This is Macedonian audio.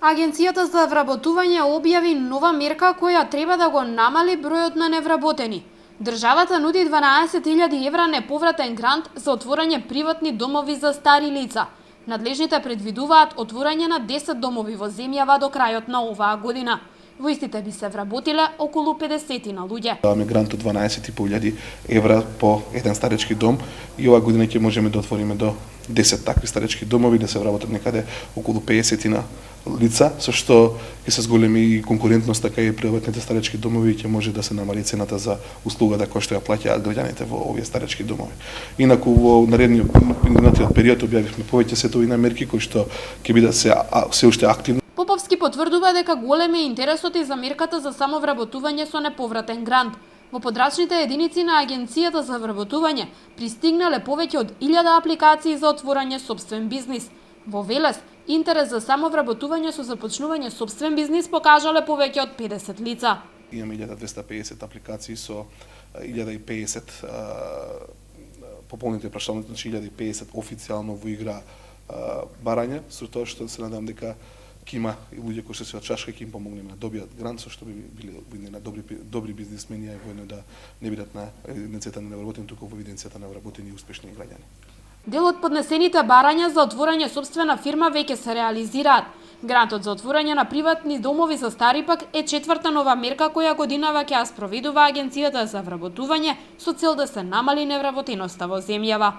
Агенцијата за вработување објави нова мерка која треба да го намали бројот на невработени. Државата нуди 12.000 евра неповратен грант за отворање приватни домови за стари лица. Надлежните предвидуваат отворање на 10 домови во земјава до крајот на оваа година. Во истите би се вработиле околу 50 на луѓе. Даваме грант од 12.500 евра по еден старечки дом и оваа година ќе можеме да отвориме до 10 такви старечки домови, да се вработат некаде околу 50 на лица, со што ќе се зголеми и конкурентност, така и приватните старечки домови ќе може да се намали цената за услугата која што ја плаќаат граѓаните во овие старечки домови. Инаку во наредниот период објавивме повеќе сетови на мерки кои што ќе бидат се уште активни. Поповски потврдува дека голем е интересот и за мерката за самовработување со неповратен грант. Во подрачните единици на Агенцијата за вработување пристигнале повеќе од 1000 апликации за отворање собствен бизнис. Во Велес, интерес за самовработување со започнување собствен бизнис покажале повеќе од 50 лица. Имаме 1250 апликации со 1050 пополните прашалници, значи 1050 официјално во игра барање, со тоа што се надам дека ќе има и луѓе кои што се од Чашка ќе им помогнеме да добијат грант, со што би биле на добри бизнисмени, а воедно да не бидат на евиденцијата на невработени, туку во евиденцијата на вработени и успешни граѓани. Дел од поднесените барања за отворање собствена фирма веќе се реализираат. Грантот за отворање на приватни домови за стари пак е четврта нова мерка која годинава ќе ја спроведува Агенцијата за вработување со цел да се намали невработеноста во земјава.